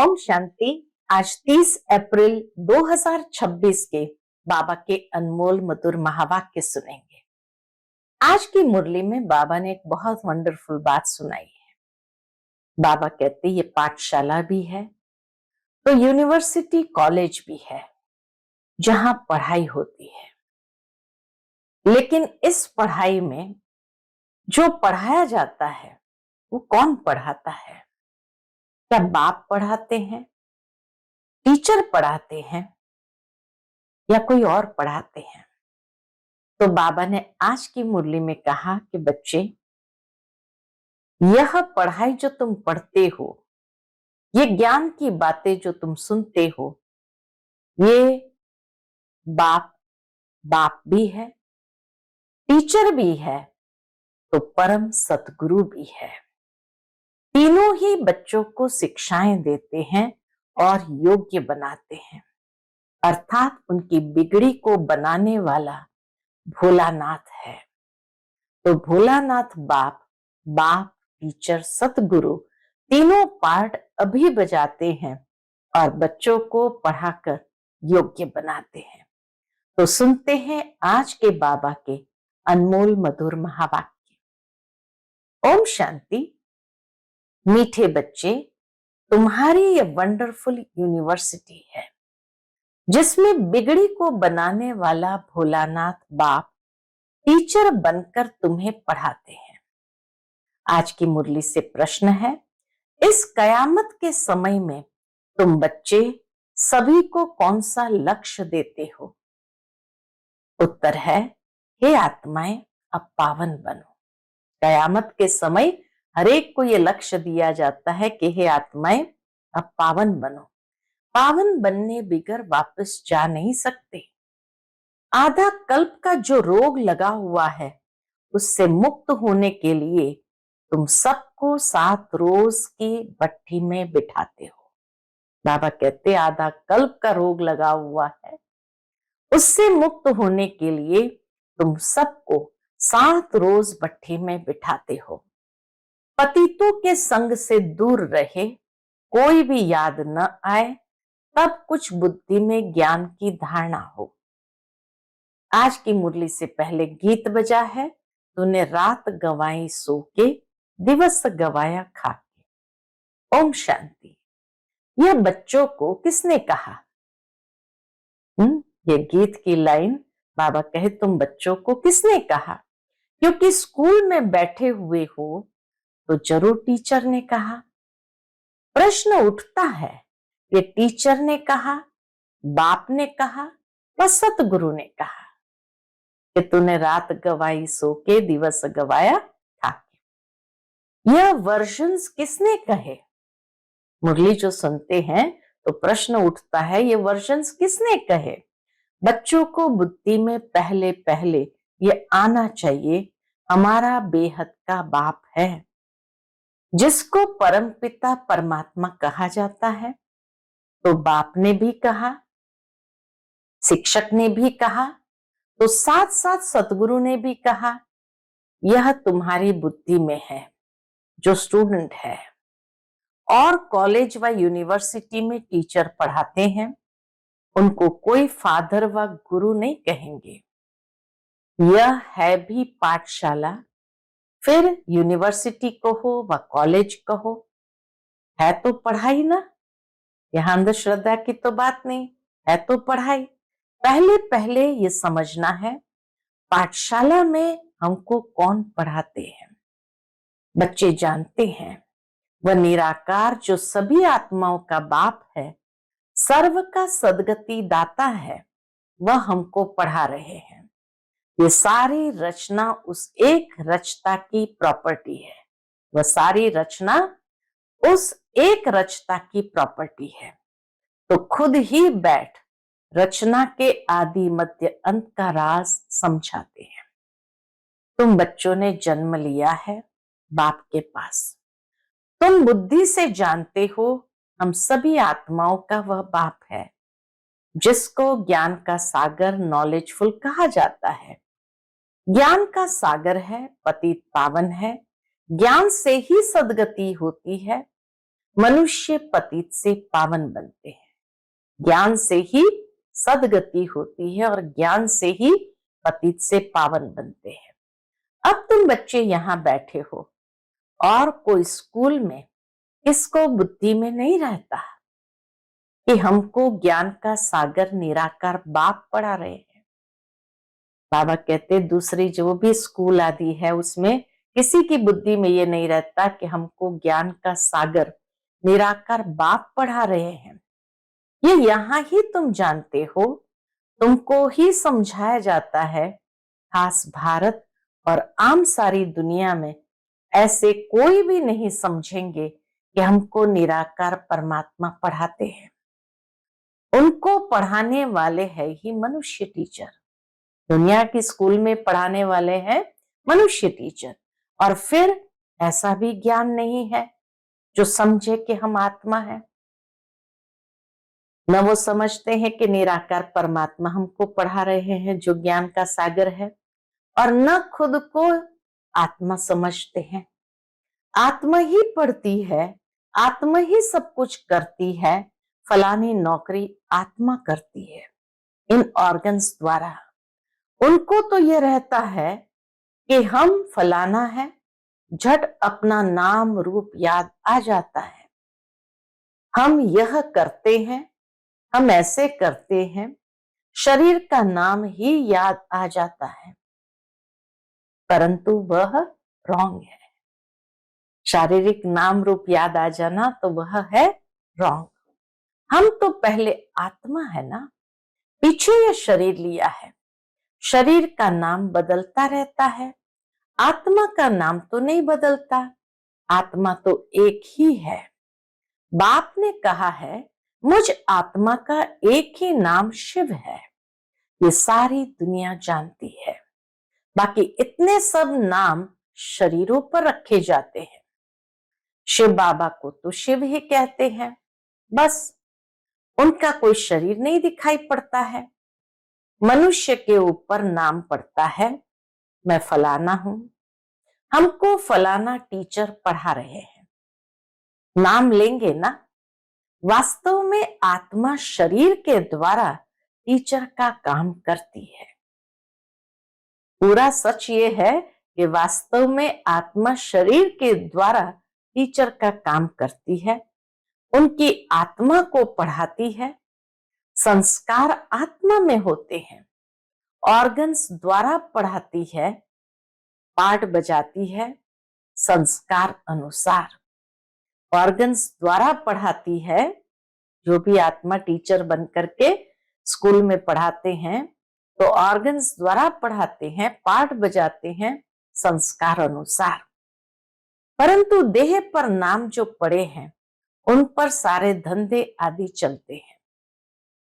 ओम शांति। आज 30 अप्रैल 2026 के बाबा के अनमोल मधुर महावाक्य सुनेंगे। आज की मुरली में बाबा ने एक बहुत वंडरफुल बात सुनाई है। बाबा कहते ये पाठशाला भी है तो यूनिवर्सिटी कॉलेज भी है जहां पढ़ाई होती है, लेकिन इस पढ़ाई में जो पढ़ाया जाता है वो कौन पढ़ाता है? क्या बाप पढ़ाते हैं, टीचर पढ़ाते हैं या कोई और पढ़ाते हैं? तो बाबा ने आज की मुरली में कहा कि बच्चे, यह पढ़ाई जो तुम पढ़ते हो, ये ज्ञान की बातें जो तुम सुनते हो, ये बाप बाप भी है, टीचर भी है, तो परम सतगुरु भी है। तीनों ही बच्चों को शिक्षाएं देते हैं और योग्य बनाते हैं, अर्थात उनकी बिगड़ी को बनाने वाला भोलानाथ है। तो भोलानाथ बाप, टीचर, सतगुरु तीनों पार्ट अभी बजाते हैं और बच्चों को पढ़ाकर योग्य बनाते हैं। तो सुनते हैं आज के बाबा के अनमोल मधुर महावाक्य। ओम शांति। मीठे बच्चे, तुम्हारी ये वंडरफुल यूनिवर्सिटी है जिसमें बिगड़ी को बनाने वाला भोलानाथ बाप टीचर बनकर तुम्हें पढ़ाते हैं। आज की मुरली से प्रश्न है, इस कयामत के समय में तुम बच्चे सभी को कौन सा लक्ष्य देते हो? उत्तर है, हे आत्माएं, अब पावन बनो। कयामत के समय हरेक को यह लक्ष्य दिया जाता है कि हे आत्माएं, अब पावन बनो। पावन बनने बिगर वापस जा नहीं सकते। आधा कल्प का जो रोग लगा हुआ है उससे मुक्त होने के लिए तुम सबको 7 रोज की भट्ठी में बिठाते हो। बाबा कहते आधा कल्प का रोग लगा हुआ है, उससे मुक्त होने के लिए तुम सबको 7 रोज भट्ठी में बिठाते हो। पतितों के संग से दूर रहे, कोई भी याद न आए, तब कुछ बुद्धि में ज्ञान की धारणा हो। आज की मुरली से पहले गीत बजा है, तूने रात गवाई सो के, दिवस गवाया खा के। ओम शांति। यह बच्चों को किसने कहा? ये गीत की लाइन बाबा कहे तुम बच्चों को किसने कहा? क्योंकि स्कूल में बैठे हुए हो तो जरूर टीचर ने कहा। प्रश्न उठता है, ये टीचर ने कहा, बाप ने कहा व सतगुरु ने कहा कि तूने रात गवाई सो के, दिवस गवाया खा के। यह वर्जन्स किसने कहे? मुरली जो सुनते हैं तो प्रश्न उठता है, ये वर्जन्स किसने कहे? बच्चों को बुद्धि में पहले पहले ये आना चाहिए, हमारा बेहद का बाप है जिसको परमपिता परमात्मा कहा जाता है। तो बाप ने भी कहा, शिक्षक ने भी कहा, तो साथ साथ सतगुरु ने भी कहा, यह तुम्हारी बुद्धि में है। जो स्टूडेंट है और कॉलेज व यूनिवर्सिटी में टीचर पढ़ाते हैं, उनको कोई फादर व गुरु नहीं कहेंगे। यह है भी पाठशाला, फिर यूनिवर्सिटी कहो व कॉलेज कहो, है तो पढ़ाई ना। यहां अंधश्रद्धा की तो बात नहीं है, तो पढ़ाई। पहले पहले ये समझना है, पाठशाला में हमको कौन पढ़ाते हैं। बच्चे जानते हैं वह निराकार जो सभी आत्माओं का बाप है, सर्व का सदगति दाता है, वह हमको पढ़ा रहे हैं। ये सारी रचना उस एक रचता की प्रॉपर्टी है। वह सारी रचना उस एक रचता की प्रॉपर्टी है। तो खुद ही बैठ रचना के आदि मध्य अंत का राज समझाते हैं। तुम बच्चों ने जन्म लिया है बाप के पास। तुम बुद्धि से जानते हो हम सभी आत्माओं का वह बाप है जिसको ज्ञान का सागर, नॉलेजफुल कहा जाता है। ज्ञान का सागर है, पतित पावन है, ज्ञान से ही सदगति होती है। मनुष्य पतित से पावन बनते हैं। ज्ञान से ही सदगति होती है और ज्ञान से ही पतित से पावन बनते हैं। अब तुम बच्चे यहाँ बैठे हो और कोई स्कूल में किसको बुद्धि में नहीं रहता कि हमको ज्ञान का सागर निराकार बाप पढ़ा रहे हैं। बाबा कहते दूसरी जो भी स्कूल आदि है उसमें किसी की बुद्धि में ये नहीं रहता कि हमको ज्ञान का सागर निराकार बाप पढ़ा रहे हैं। ये यहाँ ही तुम जानते हो, तुमको ही समझाया जाता है। खास भारत और आम सारी दुनिया में ऐसे कोई भी नहीं समझेंगे कि हमको निराकार परमात्मा पढ़ाते हैं। उनको पढ़ाने वाले है ही मनुष्य टीचर। दुनिया की स्कूल में पढ़ाने वाले हैं मनुष्य टीचर, और फिर ऐसा भी ज्ञान नहीं है जो समझे कि हम आत्मा है। न वो समझते हैं कि निराकार परमात्मा हमको पढ़ा रहे हैं जो ज्ञान का सागर है, और न खुद को आत्मा समझते हैं। आत्मा ही पढ़ती है, आत्मा ही सब कुछ करती है। फलानी नौकरी आत्मा करती है इन ऑर्गन्स द्वारा। उनको तो ये रहता है कि हम फलाना है, झट अपना नाम रूप याद आ जाता है। हम यह करते हैं, हम ऐसे करते हैं, शरीर का नाम ही याद आ जाता है, परंतु वह रॉन्ग है। शारीरिक नाम रूप याद आ जाना तो वह है रॉन्ग। हम तो पहले आत्मा है ना, पीछे यह शरीर लिया है। शरीर का नाम बदलता रहता है, आत्मा का नाम तो नहीं बदलता। आत्मा तो एक ही है। बाप ने कहा है मुझ आत्मा का एक ही नाम शिव है। ये सारी दुनिया जानती है। बाकी इतने सब नाम शरीरों पर रखे जाते हैं। शिव बाबा को तो शिव ही कहते हैं, बस उनका कोई शरीर नहीं दिखाई पड़ता है। मनुष्य के ऊपर नाम पड़ता है, मैं फलाना हूं, हमको फलाना टीचर पढ़ा रहे हैं। नाम लेंगे ना, वास्तव में आत्मा शरीर के द्वारा टीचर का काम करती है। पूरा सच ये है कि वास्तव में आत्मा शरीर के द्वारा टीचर का काम करती है, उनकी आत्मा को पढ़ाती है। संस्कार आत्मा में होते हैं, ऑर्गन्स द्वारा पढ़ाती है, पाठ बजाती है संस्कार अनुसार। ऑर्गन्स द्वारा पढ़ाती है, जो भी आत्मा टीचर बन करके स्कूल में पढ़ाते हैं तो ऑर्गन्स द्वारा पढ़ाते हैं, पाठ बजाते हैं संस्कार अनुसार। परंतु देह पर नाम जो पड़े हैं उन पर सारे धंधे आदि चलते हैं।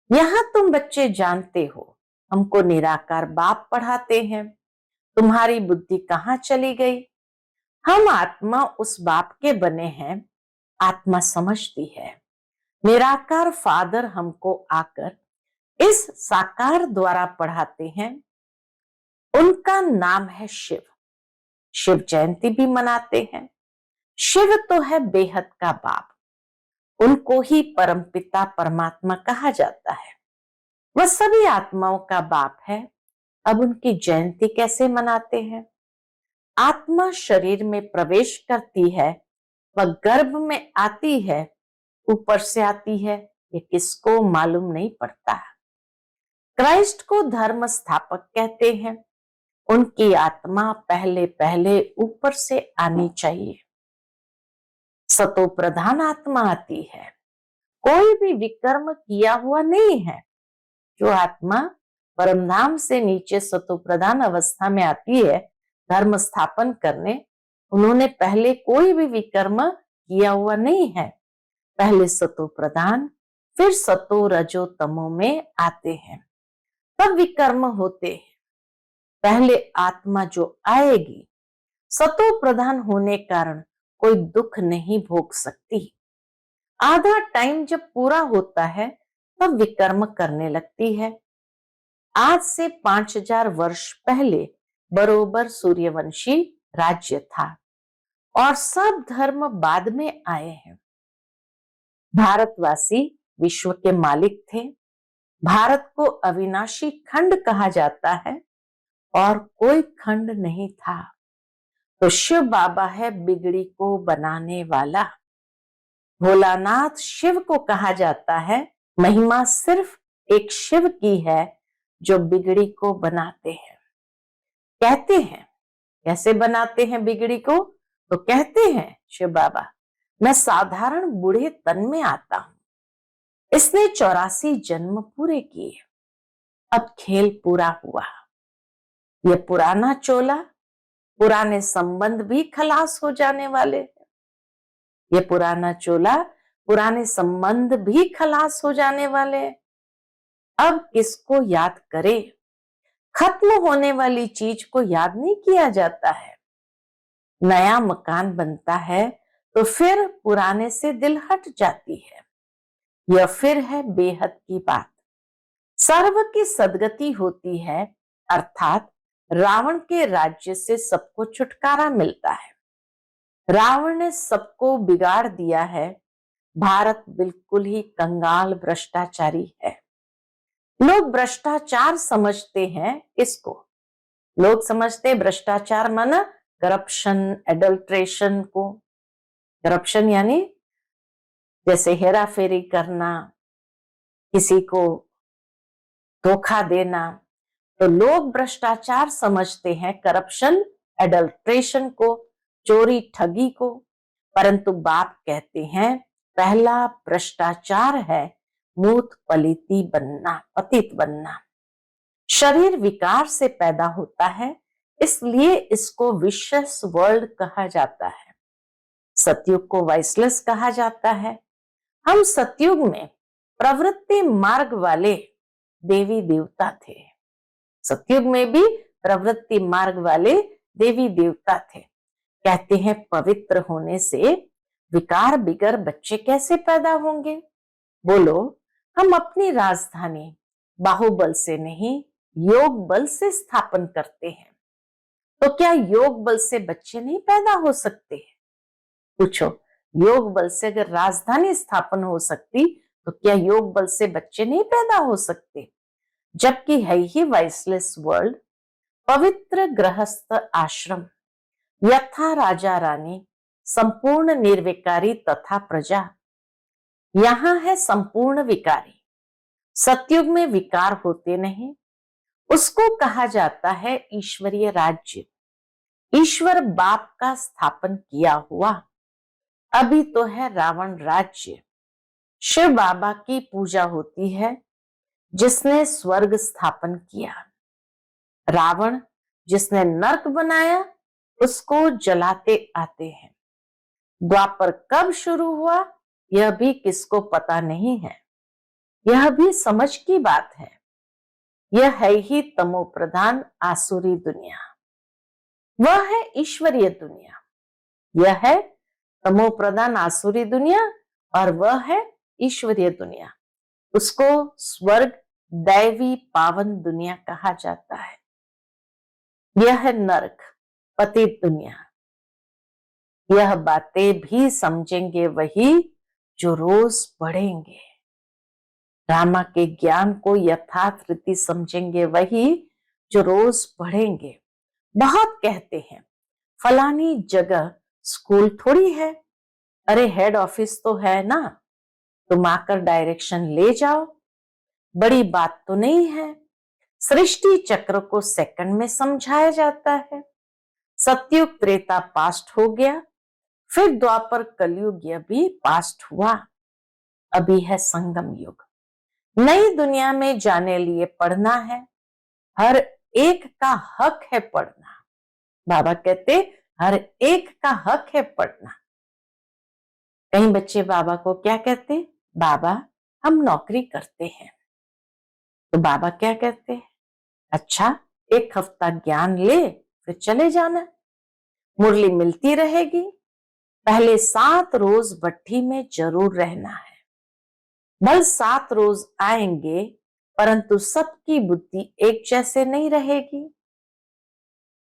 यहां तुम बच्चे जानते हो हमको निराकार बाप पढ़ाते हैं, तुम्हारी बुद्धि कहां चली गई? हम आत्मा उस बाप के बने हैं, आत्मा समझती है। निराकार फादर हमको आकर इस साकार द्वारा पढ़ाते हैं। उनका नाम है शिव। शिव जयंती भी मनाते हैं। शिव तो है बेहद का बाप, उनको ही परमपिता परमात्मा कहा जाता है। वह सभी आत्माओं का बाप है। अब उनकी जयंती कैसे मनाते हैं? आत्मा शरीर में प्रवेश करती है, वह गर्भ में आती है, ऊपर से आती है, ये किसको मालूम नहीं पड़ता। क्राइस्ट को धर्म स्थापक कहते हैं। उनकी आत्मा पहले पहले ऊपर से आनी चाहिए। सतो प्रधान आत्मा आती है, कोई भी विकर्म किया हुआ नहीं है। जो आत्मा परमधाम से नीचे सतो प्रधान अवस्था में आती है धर्म स्थापन करने, उन्होंने पहले कोई भी विकर्म किया हुआ नहीं है। पहले सतो प्रधान, फिर सतो रजो तमो में आते हैं, तब विकर्म होते हैं। पहले आत्मा जो आएगी सतो प्रधान होने कारण कोई दुख नहीं भोग सकती। आधा टाइम जब पूरा होता है तब विकर्म करने लगती है। आज से 5000 वर्ष पहले बरोबर सूर्यवंशी राज्य था और सब धर्म बाद में आए हैं। भारतवासी विश्व के मालिक थे। भारत को अविनाशी खंड कहा जाता है और कोई खंड नहीं था। तो शिव बाबा है बिगड़ी को बनाने वाला। भोलानाथ शिव को कहा जाता है। महिमा सिर्फ एक शिव की है जो बिगड़ी को बनाते हैं। कहते हैं कैसे बनाते हैं बिगड़ी को? तो कहते हैं शिव बाबा, मैं साधारण बूढ़े तन में आता हूं। इसने 84 जन्म पूरे किए। अब खेल पूरा हुआ। ये पुराना चोला, पुराने संबंध भी खलास हो जाने वाले हैं। ये पुराना चोला, पुराने संबंध भी खलास हो जाने वाले हैं। अब किसको याद करे? खत्म होने वाली चीज को याद नहीं किया जाता है। नया मकान बनता है तो फिर पुराने से दिल हट जाती है। यह फिर है बेहद की बात। सर्व की सदगति होती है, अर्थात रावण के राज्य से सबको छुटकारा मिलता है। रावण ने सबको बिगाड़ दिया है। भारत बिल्कुल ही कंगाल भ्रष्टाचारी है। लोग भ्रष्टाचार समझते हैं इसको। लोग समझते भ्रष्टाचार माना करप्शन, एडल्ट्रेशन को। करप्शन यानी जैसे हेरा फेरी करना, किसी को धोखा देना। तो लोग भ्रष्टाचार समझते हैं करप्शन, एडल्ट्रेशन को, चोरी ठगी को। परंतु बाप कहते हैं पहला भ्रष्टाचार है मूर्ख पलिती बनना, पतित बनना। शरीर विकार से पैदा होता है, इसलिए इसको विशेष वर्ल्ड कहा जाता है। सतयुग को वाइसलेस कहा जाता है। हम सतयुग में प्रवृत्ति मार्ग वाले देवी देवता थे। सतयुग में भी प्रवृत्ति मार्ग वाले देवी देवता थे। कहते हैं पवित्र होने से विकार बिगर बच्चे कैसे पैदा होंगे? बोलो, हम अपनी राजधानी बाहुबल से नहीं, योग बल से स्थापन करते हैं। तो क्या योग बल से बच्चे नहीं पैदा हो सकते? पूछो, योग बल से अगर राजधानी स्थापन हो सकती तो क्या योग बल से बच्चे नहीं पैदा हो सकते? जबकि है ही वाइसलेस वर्ल्ड, पवित्र गृहस्थ आश्रम, यथा राजा रानी, संपूर्ण निर्विकारी तथा प्रजा। यहां है संपूर्ण विकारी। सतयुग में विकार होते नहीं, उसको कहा जाता है ईश्वरीय राज्य। ईश्वर बाप का स्थापन किया हुआ। अभी तो है रावण राज्य। शिव बाबा की पूजा होती है जिसने स्वर्ग स्थापन किया। रावण जिसने नर्क बनाया उसको जलाते आते हैं। द्वापर कब शुरू हुआ यह भी किसको पता नहीं है। यह भी समझ की बात है। यह है ही तमो प्रधान आसुरी दुनिया, वह है ईश्वरीय दुनिया। यह है तमो प्रधान आसुरी दुनिया और वह है ईश्वरीय दुनिया। उसको स्वर्ग, दैवी पावन दुनिया कहा जाता है। यह है नरक, पतित दुनिया। यह बातें भी समझेंगे वही जो रोज पढ़ेंगे। रामा के ज्ञान को यथार्थ रीति समझेंगे वही जो रोज पढ़ेंगे। बहुत कहते हैं फलानी जगह स्कूल थोड़ी है, अरे हेड ऑफिस तो है ना, तुम आकर डायरेक्शन ले जाओ, बड़ी बात तो नहीं है। सृष्टि चक्र को सेकंड में समझाया जाता है। सतयुग त्रेता पास्ट हो गया, फिर द्वापर कलयुग यह भी पास्ट हुआ। अभी है संगम युग। नई दुनिया में जाने लिए पढ़ना है। हर एक का हक है पढ़ना। बाबा कहते हर एक का हक है पढ़ना। कई बच्चे बाबा को क्या कहते? बाबा हम नौकरी करते हैं। तो बाबा क्या कहते हैं? अच्छा, एक हफ्ता ज्ञान ले फिर चले जाना, मुरली मिलती रहेगी। पहले 7 रोज भट्ठी में जरूर रहना है। भल 7 रोज आएंगे परंतु सबकी बुद्धि एक जैसे नहीं रहेगी।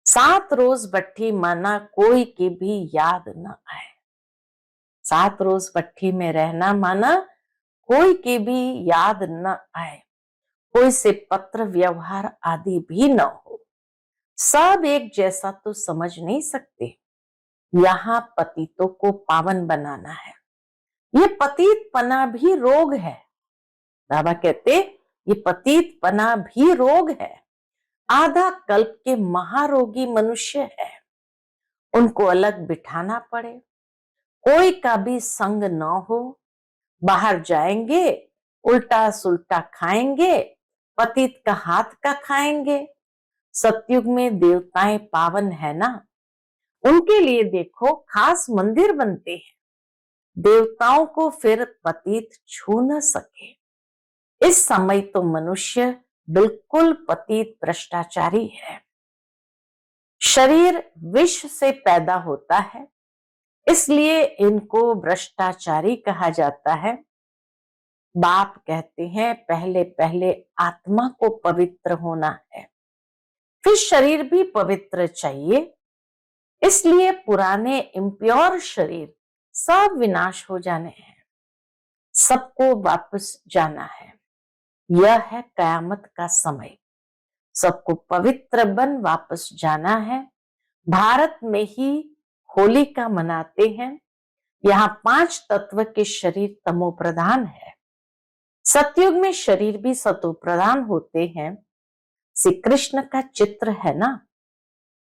7 रोज भट्ठी माना कोई की भी याद न आए। 7 रोज भट्ठी में रहना माना कोई की भी याद न आए, कोई से पत्र व्यवहार आदि भी न हो, सब एक जैसा तो समझ नहीं सकते। यहाँ पतितों को पावन बनाना है। ये पतितपना भी रोग है। बाबा कहते ये पतितपना भी रोग है। आधा कल्प के महारोगी मनुष्य है, उनको अलग बिठाना पड़े, कोई का भी संग न हो, बाहर जाएंगे उल्टा सुल्टा खाएंगे, पतित का हाथ का खाएंगे। सतयुग में देवताएं पावन है ना, उनके लिए देखो खास मंदिर बनते हैं, देवताओं को फिर पतित छू न सके। इस समय तो मनुष्य बिल्कुल पतित भ्रष्टाचारी है। शरीर विष से पैदा होता है, इसलिए इनको भ्रष्टाचारी कहा जाता है। बाप कहते हैं पहले पहले आत्मा को पवित्र होना है, फिर शरीर भी पवित्र चाहिए। इसलिए पुराने इम्प्योर शरीर सब विनाश हो जाने हैं, सबको वापस जाना है। यह है कयामत का समय, सबको पवित्र बन वापस जाना है। भारत में ही होली का मनाते हैं। यहाँ 5 तत्व के शरीर तमो प्रधान है। सतयुग में शरीर भी सतो प्रधान होते हैं। श्री कृष्ण का चित्र है ना,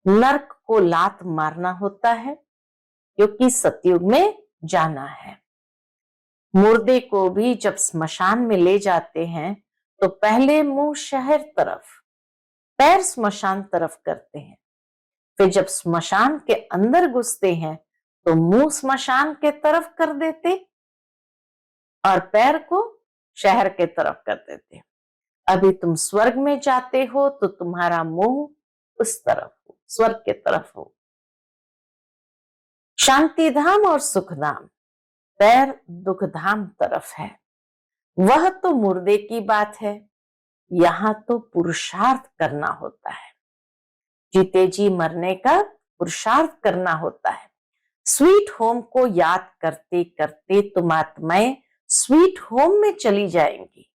नरक को लात मारना होता है क्योंकि सतयुग में जाना है। मुर्दे को भी जब स्मशान में ले जाते हैं तो पहले मुंह शहर तरफ, पैर स्मशान तरफ करते हैं, फिर जब स्मशान के अंदर घुसते हैं तो मुंह स्मशान के तरफ कर देते और पैर को शहर के तरफ कर देते। अभी तुम स्वर्ग में जाते हो तो तुम्हारा मुंह उस तरफ हो, स्वर्ग के तरफ हो। शांति धाम और सुख धाम, पैर दुख धाम तरफ है। वह तो मुर्दे की बात है, यहां तो पुरुषार्थ करना होता है। जीते जी मरने का पुरुषार्थ करना होता है। स्वीट होम को याद करते करते तुम आत्माएं स्वीट होम में चली जाएंगी।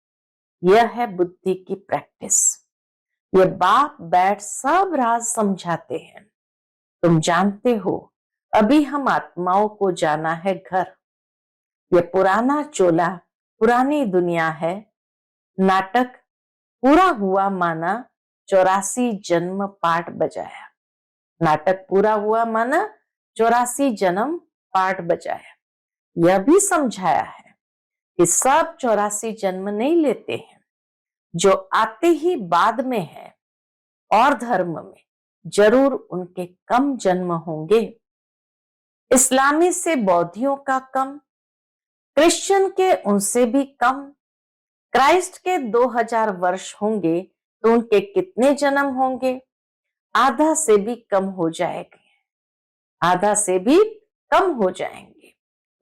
यह है बुद्धि की प्रैक्टिस। ये बाप बैठ सब राज समझाते हैं। तुम जानते हो अभी हम आत्माओं को जाना है घर। यह पुराना चोला, पुरानी दुनिया है। नाटक पूरा हुआ माना 84 जन्म पाठ बजाया। नाटक पूरा हुआ माना 84 जन्म पाठ बजाया। यह भी समझाया है कि सब 84 जन्म नहीं लेते हैं, जो आते ही बाद में है और धर्म में जरूर उनके कम जन्म होंगे। इस्लामी से बौद्धियों का कम, क्रिश्चियन के उनसे भी कम। क्राइस्ट के 2000 वर्ष होंगे तो उनके कितने जन्म होंगे? आधा से भी कम हो जाएंगे, आधा से भी कम हो जाएंगे।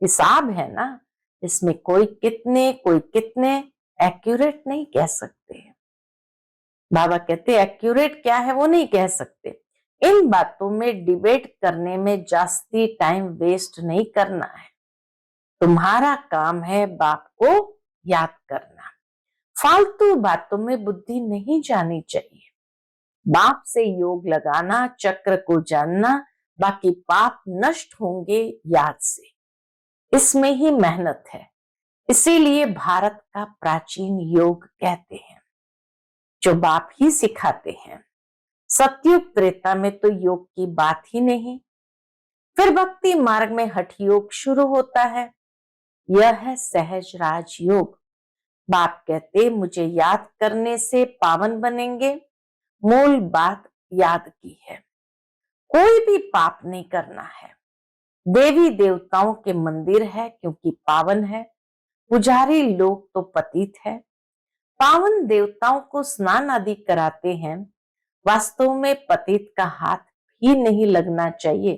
हिसाब है ना, इसमें कोई कितने एक्यूरेट नहीं कह सकते। बाबा कहते एक्यूरेट क्या है वो नहीं कह सकते। इन बातों में डिबेट करने में जास्ती टाइम वेस्ट नहीं करना है। तुम्हारा काम है बाप को याद करना। फालतू बातों में बुद्धि नहीं जानी चाहिए। बाप से योग लगाना, चक्र को जानना, बाकी पाप नष्ट होंगे याद से। इसमें ही मेहनत है। इसीलिए भारत का प्राचीन योग कहते हैं, जो बाप ही सिखाते हैं। सतयुग त्रेता में तो योग की बात ही नहीं। फिर भक्ति मार्ग में हठ योग शुरू होता है। यह है सहज राज योग। बाप कहते मुझे याद करने से पावन बनेंगे। मूल बात याद की है, कोई भी पाप नहीं करना है। देवी देवताओं के मंदिर है क्योंकि पावन है। पुजारी लोग तो पतित है। पावन देवताओं को स्नान आदि कराते हैं। वास्तव में पतित का हाथ भी नहीं लगना चाहिए।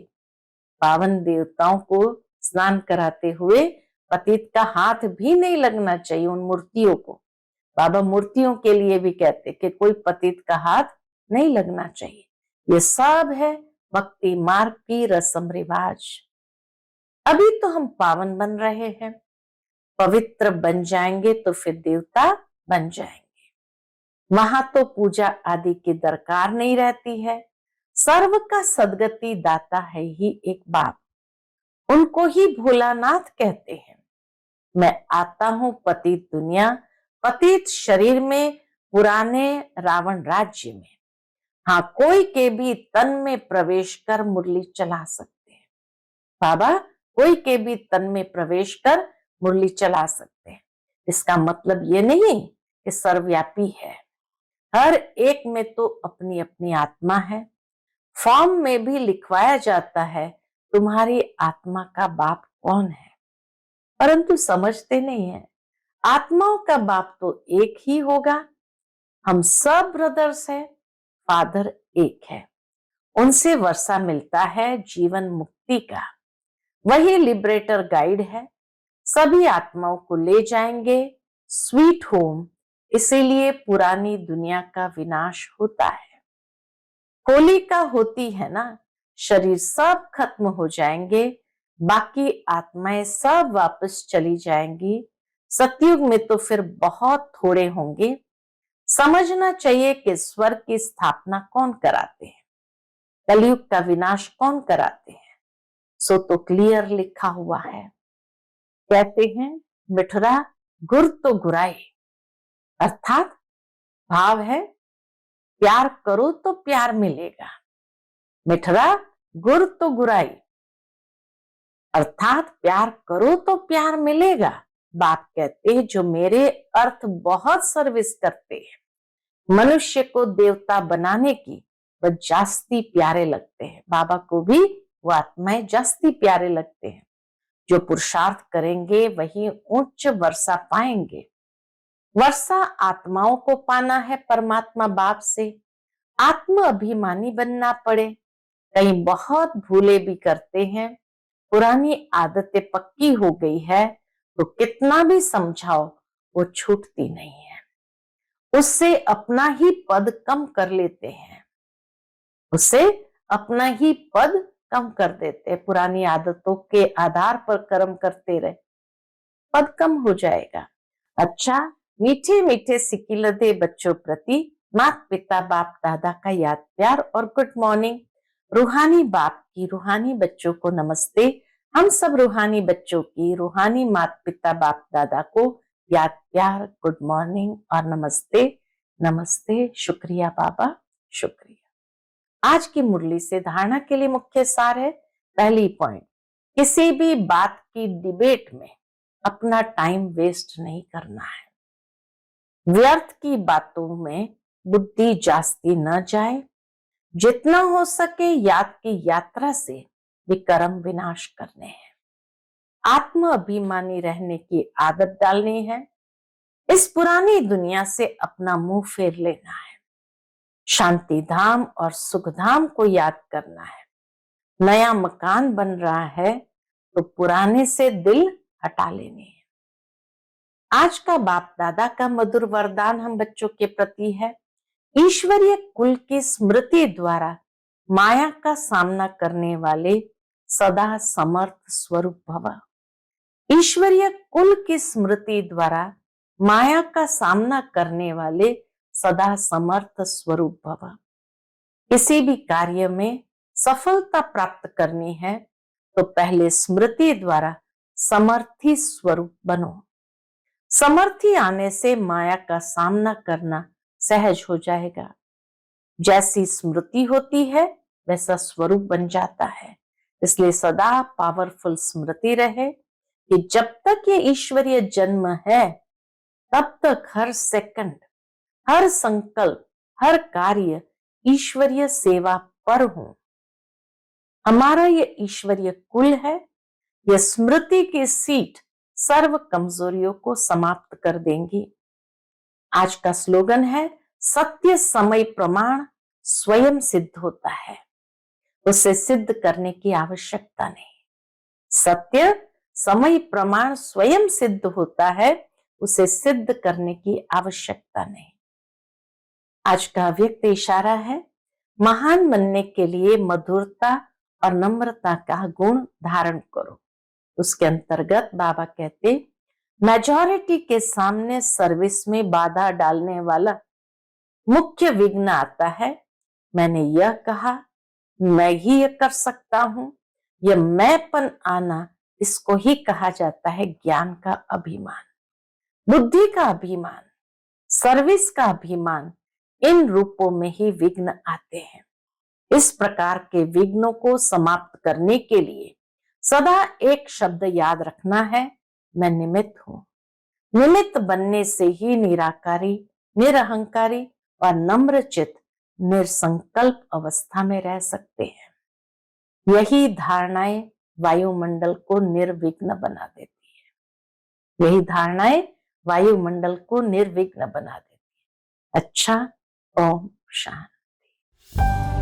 पावन देवताओं को स्नान कराते हुए पतित का हाथ भी नहीं लगना चाहिए उन मूर्तियों को। बाबा मूर्तियों के लिए भी कहते कि कोई पतित का हाथ नहीं लगना चाहिए। ये सब है भक्ति मार्ग की रस्म रिवाज। अभी तो हम पावन बन रहे हैं, पवित्र बन जाएंगे तो फिर देवता बन जाएंगे। वहां तो पूजा आदि की दरकार नहीं रहती है। सर्व का सदगति दाता है ही एक बाप, उनको ही भोलानाथ कहते हैं। मैं आता हूं पतित दुनिया, पतित शरीर में, पुराने रावण राज्य में। हाँ, कोई के भी तन में प्रवेश कर मुरली चला सकते हैं। बाबा कोई के भी तन में प्रवेश कर मुरली चला सकते हैं। इसका मतलब ये नहीं कि सर्वव्यापी है, हर एक में तो अपनी अपनी आत्मा है। फॉर्म में भी लिखवाया जाता है तुम्हारी आत्मा का बाप कौन है, परंतु समझते नहीं है। आत्माओं का बाप तो एक ही होगा। हम सब ब्रदर्स हैं, फादर एक है। उनसे वर्षा मिलता है जीवन मुक्ति का, वही लिबरेटर गाइड है। सभी आत्माओं को ले जाएंगे स्वीट होम। इसीलिए पुरानी दुनिया का विनाश होता है। होली का होती है ना, शरीर सब खत्म हो जाएंगे, बाकी आत्माएं सब वापस चली जाएंगी। सतयुग में तो फिर बहुत थोड़े होंगे। समझना चाहिए कि स्वर्ग की स्थापना कौन कराते हैं, कलयुग का विनाश कौन कराते हैं। सो तो क्लियर लिखा हुआ है। कहते हैं मिठरा गुर तो गुराए, अर्थात भाव है प्यार करो तो प्यार मिलेगा। मिठरा गुर तो गुराई, अर्थात प्यार करो तो प्यार मिलेगा। बाप कहते हैं जो मेरे अर्थ बहुत सर्विस करते हैं, मनुष्य को देवता बनाने की, वह जास्ती प्यारे लगते हैं। बाबा को भी वो आत्माएं जास्ती प्यारे लगते हैं। जो पुरुषार्थ करेंगे वही उच्च वर्षा पाएंगे। वर्षा आत्माओं को पाना है परमात्मा बाप से। आत्म अभिमानी बनना पड़े, कहीं बहुत भूले भी करते हैं। पुरानी आदतें पक्की हो गई है तो कितना भी समझाओ वो छूटती नहीं है। उससे अपना ही पद कम कर लेते हैं, उससे अपना ही पद कम कर देते हैं। पुरानी आदतों के आधार पर कर्म करते रहे, पद कम हो जाएगा। अच्छा, मीठे मीठे सिकिलदे बच्चों प्रति माता पिता बाप दादा का याद प्यार और गुड मॉर्निंग। रूहानी बाप की रूहानी बच्चों को नमस्ते। हम सब रूहानी बच्चों की रूहानी माता पिता बाप दादा को याद प्यार, गुड मॉर्निंग और नमस्ते। नमस्ते, शुक्रिया बाबा, शुक्रिया। आज की मुरली से धारणा के लिए मुख्य सार है। पहली पॉइंट, किसी भी बात की डिबेट में अपना टाइम वेस्ट नहीं करना है। व्यर्थ की बातों में बुद्धि जास्ती न जाए। जितना हो सके याद की यात्रा से विकर्म विनाश करने हैं। आत्म अभिमानी रहने की आदत डालनी है। इस पुरानी दुनिया से अपना मुंह फेर लेना है। शांति धाम और सुख धाम को याद करना है। नया मकान बन रहा है तो पुराने से दिल हटा लेने हैं। आज का बाप दादा का मधुर वरदान हम बच्चों के प्रति है। ईश्वरीय कुल की स्मृति द्वारा माया का सामना करने वाले सदा समर्थ स्वरूप भव। ईश्वरीय कुल की स्मृति द्वारा माया का सामना करने वाले सदा समर्थ स्वरूप भव। किसी भी कार्य में सफलता प्राप्त करनी है तो पहले स्मृति द्वारा समर्थी स्वरूप बनो। समर्थी आने से माया का सामना करना सहज हो जाएगा। जैसी स्मृति होती है वैसा स्वरूप बन जाता है। इसलिए सदा पावरफुल स्मृति रहे कि जब तक ये ईश्वरीय जन्म है तब तक हर सेकंड, हर संकल्प, हर कार्य ईश्वरीय सेवा पर हो। हमारा ये ईश्वरीय कुल है। यह स्मृति की सीट सर्व कमजोरियों को समाप्त कर देंगी। आज का स्लोगन है सत्य समय प्रमाण स्वयं सिद्ध होता है, उसे सिद्ध करने की आवश्यकता नहीं। सत्य समय प्रमाण स्वयं सिद्ध होता है, उसे सिद्ध करने की आवश्यकता नहीं। आज का व्यक्त इशारा है महान बनने के लिए मधुरता और नम्रता का गुण धारण करो। उसके अंतर्गत बाबा कहते, मेजॉरिटी के सामने सर्विस में बाधा डालने वाला मुख्य विघ्न आता है। मैंने यह कहा, मैं ही यह कर सकता हूं। यह मैंपन आना, इसको ही कहा जाता है ज्ञान का अभिमान, बुद्धि का अभिमान, सर्विस का अभिमान। इन रूपों में ही विघ्न आते हैं। इस प्रकार के विघ्नों को समाप्त करने के लिए सदा एक शब्द याद रखना है, मैं निमित्त हूं। निमित्त बनने से ही निराकारी, निरहंकारी और नम्र चित्त निसंकल्प अवस्था में रह सकते हैं। यही धारणाएं वायुमंडल को निर्विघ्न बना देती है। यही धारणाएं वायुमंडल को निर्विघ्न बना देती है। अच्छा, ओम शांति।